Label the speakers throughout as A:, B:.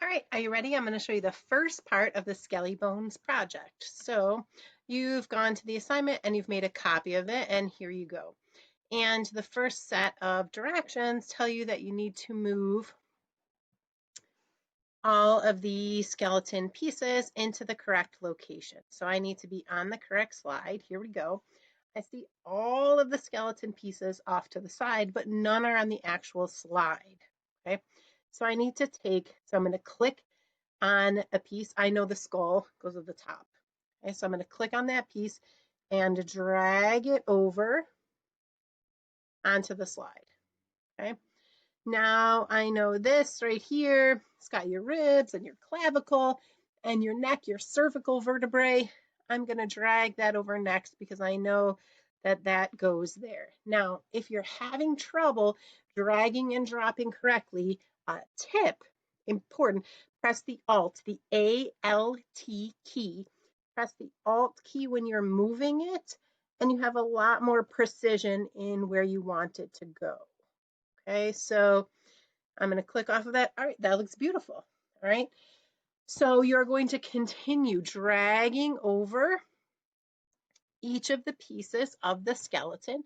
A: All right, are you ready? I'm going to show you the first part of the Skelly Bones project. So you've gone to the assignment and you've made a copy of it, and here you go. And the first set of directions tell you that you need to move all of the skeleton pieces into the correct location. So I need to be on the correct slide. Here we go. I see all of the skeleton pieces off to the side, but none are on the actual slide. Okay, so I need to so I'm going to click on a piece. I know the skull goes at the top. Okay, so I'm going to click on that piece and drag it over onto the slide. Okay, now I know this right here. It's got your ribs and your clavicle and your neck, your cervical vertebrae. I'm going to drag that over next because I know that that goes there. Now, if you're having trouble dragging and dropping correctly, tip, important, press the Alt, the A-L-T key. Press the Alt key when you're moving it, and you have a lot more precision in where you want it to go. Okay, so I'm going to click off of that. All right, that looks beautiful. All right, so you're going to continue dragging over each of the pieces of the skeleton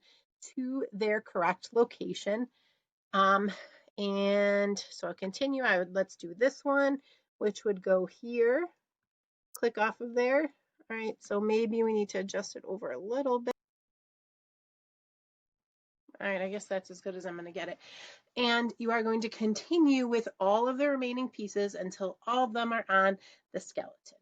A: to their correct location. And so I'll continue. Let's do this one, which would go here. Click off of there. All right, so maybe we need to adjust it over a little bit. All right, I guess that's as good as I'm going to get it. And you are going to continue with all of the remaining pieces until all of them are on the skeleton.